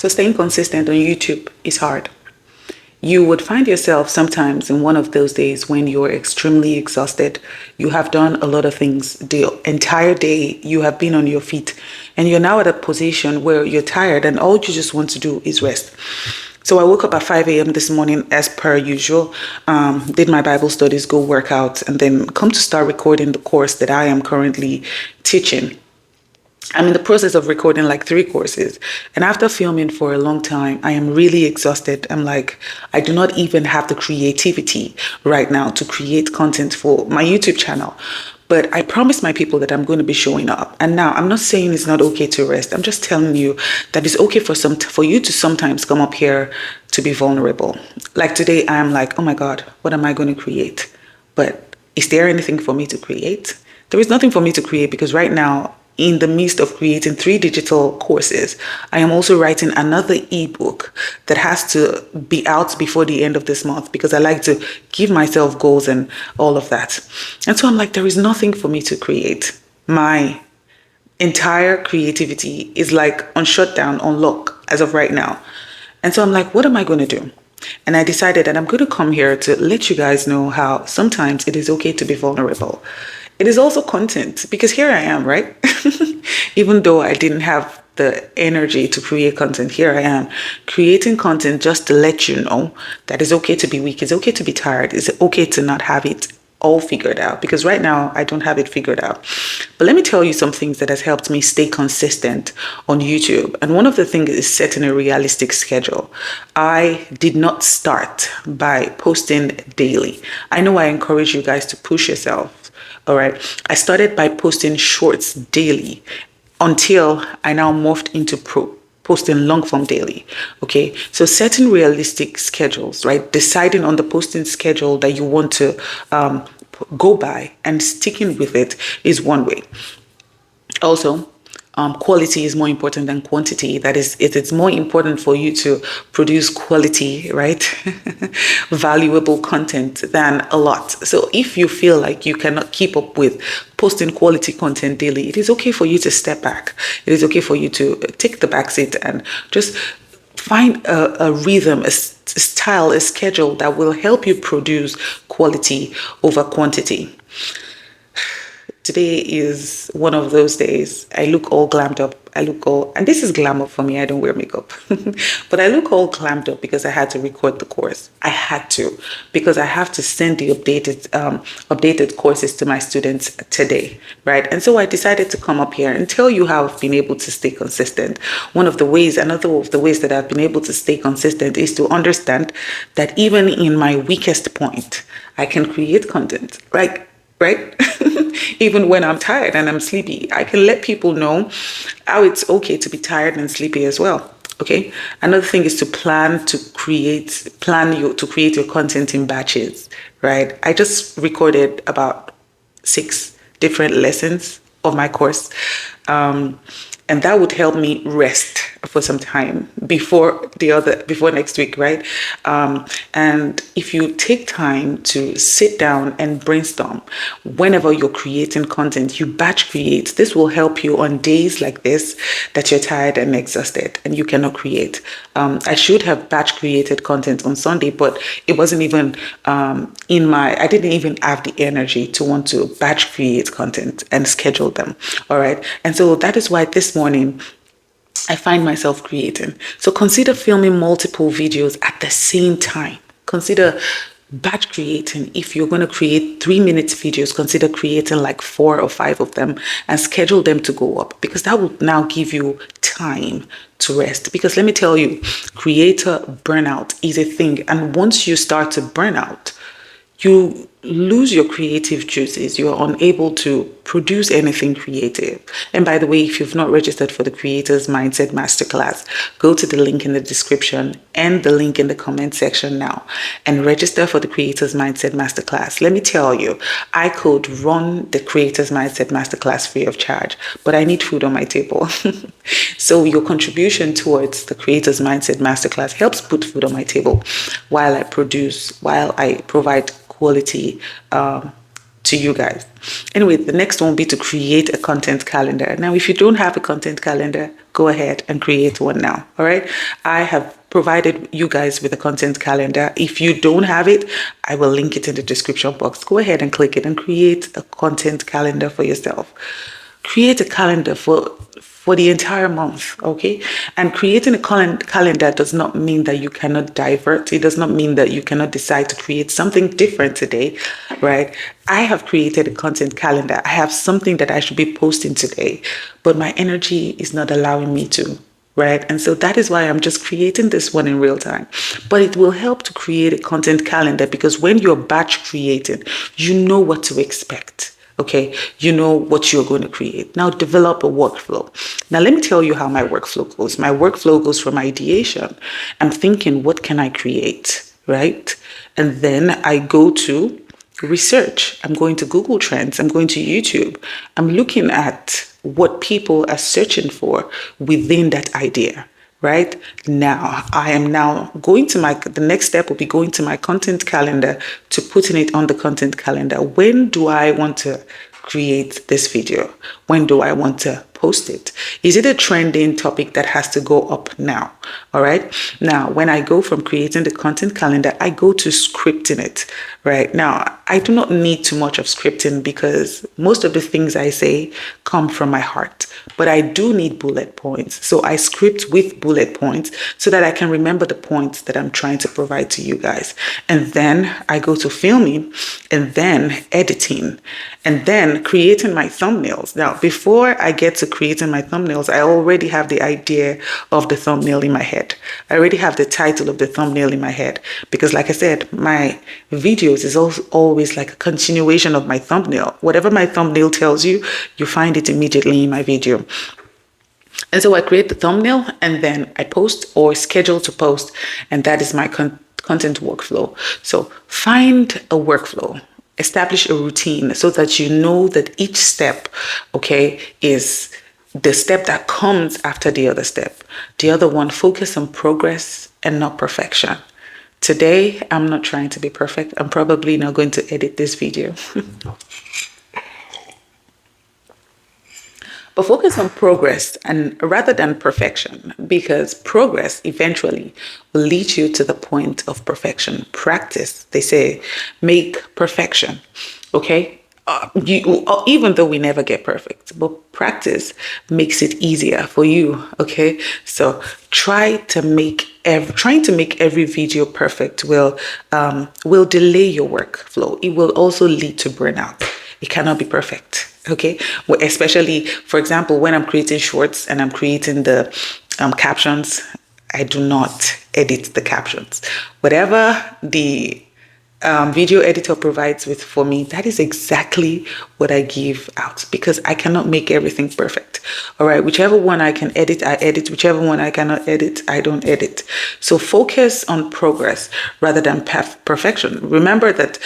So staying consistent on YouTube is hard. You would find yourself sometimes in one of those days when you're extremely exhausted. You have done a lot of things the entire day, you have been on your feet, and you're now at a position where you're tired and all you just want to do is rest. So I woke up at 5 a.m. this morning as per usual, did my Bible studies, go work out, and then come to start recording the course that I am currently teaching. I'm in the process of recording like 3 courses. And after filming for a long time, I am really exhausted. I'm like, I do not even have the creativity right now to create content for my YouTube channel. But I promised my people that I'm going to be showing up. And now I'm not saying it's not okay to rest. I'm just telling you that it's okay for you to sometimes come up here to be vulnerable. Like today, I'm like, oh my God, what am I going to create? But is there anything for me to create? There is nothing for me to create because right now, in the midst of creating 3 digital courses, I am also writing another ebook that has to be out before the end of this month because I like to give myself goals and all of that. And so I'm like, there is nothing for me to create. My entire creativity is like on shutdown, on lock as of right now. And so I'm like, what am I going to do? And I decided that I'm going to come here to let you guys know how sometimes it is okay to be vulnerable. It is also content because here I am, right? Even though I didn't have the energy to create content, here I am creating content just to let you know that it's okay to be weak. It's okay to be tired. It's okay to not have it all figured out because right now I don't have it figured out. But let me tell you some things that has helped me stay consistent on YouTube. And one of the things is setting a realistic schedule. I did not start by posting daily. I know I encourage you guys to push yourself. All right. I started by posting shorts daily until I now morphed into posting long form daily. Okay. So setting realistic schedules, right? Deciding on the posting schedule that you want to go by and sticking with it is one way. Also, quality is more important than quantity. That is, it's more important for you to produce quality, right? Valuable content than a lot. So if you feel like you cannot keep up with posting quality content daily, it is okay for you to step back. It is okay for you to take the back seat and just find a rhythm, a style, a schedule that will help you produce quality over quantity. Today is one of those days. I look all glammed up. And this is glamour for me. I don't wear makeup, but I look all glammed up because I had to record the course. I had to, because I have to send the updated courses to my students today, right? And so I decided to come up here and tell you how I've been able to stay consistent. Another of the ways that I've been able to stay consistent is to understand that even in my weakest point, I can create content, right? Even when I'm tired and I'm sleepy, I can let people know how it's okay to be tired and sleepy as well. Okay. Another thing is to create your content in batches, right? I just recorded about 6 different lessons of my course. And that would help me rest for some time before next week, right? And if you take time to sit down and brainstorm, whenever you're creating content, you batch create. This will help you on days like this that you're tired and exhausted and you cannot create. I should have batch created content on Sunday, but it wasn't even I didn't even have the energy to want to batch create content and schedule them. All right. And so that is why this morning I find myself creating. So consider filming multiple videos at the same time. Consider batch creating. If you're going to create 3-minute videos, consider creating like 4 or 5 of them and schedule them to go up, because that will now give you time to rest. Because let me tell you, creator burnout is a thing. And once you start to burn out, you lose your creative juices. You are unable to produce anything creative. And by the way, if you've not registered for the Creators Mindset Masterclass, go to the link in the description and the link in the comment section now and register for the Creators Mindset Masterclass. Let me tell you, I could run the Creators Mindset Masterclass free of charge, but I need food on my table. So your contribution towards the Creators Mindset Masterclass helps put food on my table while I provide quality to you guys. Anyway, the next one will be to create a content calendar. Now, if you don't have a content calendar, go ahead and create one now. All right. I have provided you guys with a content calendar. If you don't have it, I will link it in the description box. Go ahead and click it and create a content calendar for yourself. Create a calendar for the entire month, okay? And creating a calendar does not mean that you cannot divert. It does not mean that you cannot decide to create something different today, right? I have created a content calendar. I have something that I should be posting today, but my energy is not allowing me to, right? And so that is why I'm just creating this one in real time. But it will help to create a content calendar, because when you're batch creating, you know what to expect. Okay, you know what you're going to create. Now develop a workflow. Now let me tell you how my workflow goes. My workflow goes from ideation. I'm thinking, what can I create, right? And then I go to research. I'm going to Google Trends. I'm going to YouTube. I'm looking at what people are searching for within that idea. Right now, I am now going to the next step will be going to my content calendar to putting it on the content calendar. When do I want to create this video? When do I want to post it? Is it a trending topic that has to go up now? All right. Now, when I go from creating the content calendar, I go to scripting it. Right now, I do not need too much of scripting because most of the things I say come from my heart, but I do need bullet points. So I script with bullet points so that I can remember the points that I'm trying to provide to you guys. And then I go to filming, and then editing, and then creating my thumbnails. Now, before I get to creating my thumbnails, I already have the idea of the thumbnail in my head. I already have the title of the thumbnail in my head because, like I said, my videos is always like a continuation of my thumbnail. Whatever my thumbnail tells you, you find it immediately in my video. And so I create the thumbnail and then I post or schedule to post, and that is my content workflow. So find a workflow. Establish a routine so that you know that each step, okay, is the step that comes after the other step. The other one, focus on progress and not perfection. Today, I'm not trying to be perfect. I'm probably not going to edit this video. But focus on progress and rather than perfection, because progress eventually will lead you to the point of perfection. Practice, they say, make perfection. Okay. Even though we never get perfect, but practice makes it easier for you. Okay. So trying to make every video perfect will delay your workflow. It will also lead to burnout. It cannot be perfect. Okay, well, especially, for example, when I'm creating shorts and I'm creating the captions, I do not edit the captions. Whatever the video editor provides with for me, that is exactly what I give out, because I cannot make everything perfect. All right, whichever one I can edit, I edit. Whichever one I cannot edit, I don't edit. So focus on progress rather than perfection. Remember that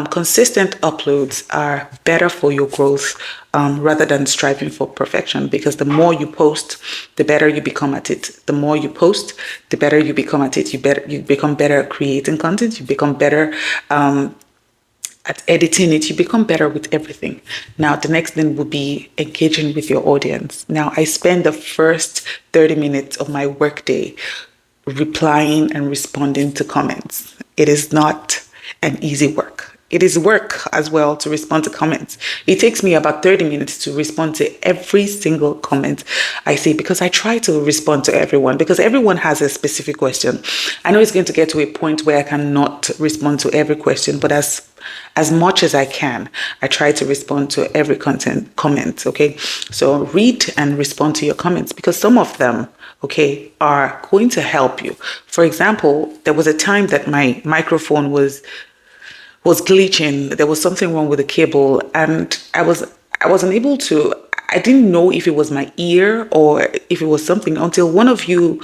consistent uploads are better for your growth rather than striving for perfection, because the more you post, the better you become at it. The more you post, the better you become at it. You become better at creating content. You become better at editing it. You become better with everything. Now, the next thing will be engaging with your audience. Now, I spend the first 30 minutes of my workday replying and responding to comments. It is not an easy work. It is work as well to respond to comments. It takes me about 30 minutes to respond to every single comment I see, because I try to respond to everyone, because everyone has a specific question. I know it's going to get to a point where I cannot respond to every question, but as much as I can, I try to respond to every comment. Okay, so read and respond to your comments, because some of them, okay, are going to help you. For example, there was a time that my microphone was glitching. There was something wrong with the cable, and I wasn't able to. I didn't know if it was my ear or if it was something until one of you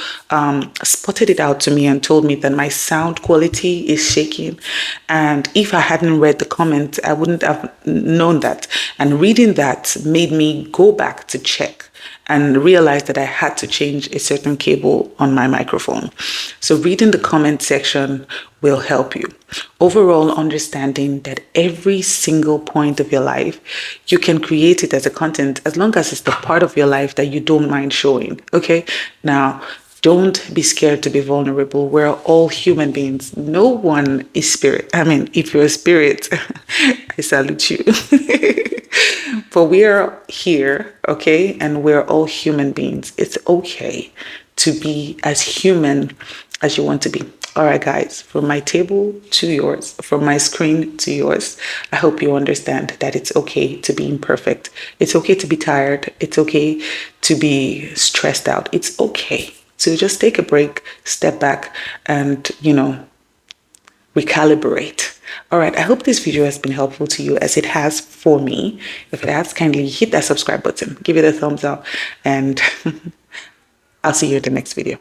spotted it out to me and told me that my sound quality is shaking. And if I hadn't read the comment, I wouldn't have known that. And reading that made me go back to check and realized that I had to change a certain cable on my microphone. So reading the comment section will help you. Overall, understanding that every single point of your life, you can create it as a content as long as it's the part of your life that you don't mind showing. Okay. Now, don't be scared to be vulnerable. We're all human beings. No one is spirit. I mean, if you're a spirit, I salute you. But we are here, okay? And we're all human beings. It's okay to be as human as you want to be. All right, guys, from my table to yours, from my screen to yours, I hope you understand that it's okay to be imperfect. It's okay to be tired. It's okay to be stressed out. It's okay to just take a break, step back, and, recalibrate. All right, I hope this video has been helpful to you as it has for me. If it has, kindly hit that subscribe button, give it a thumbs up, and I'll see you in the next video.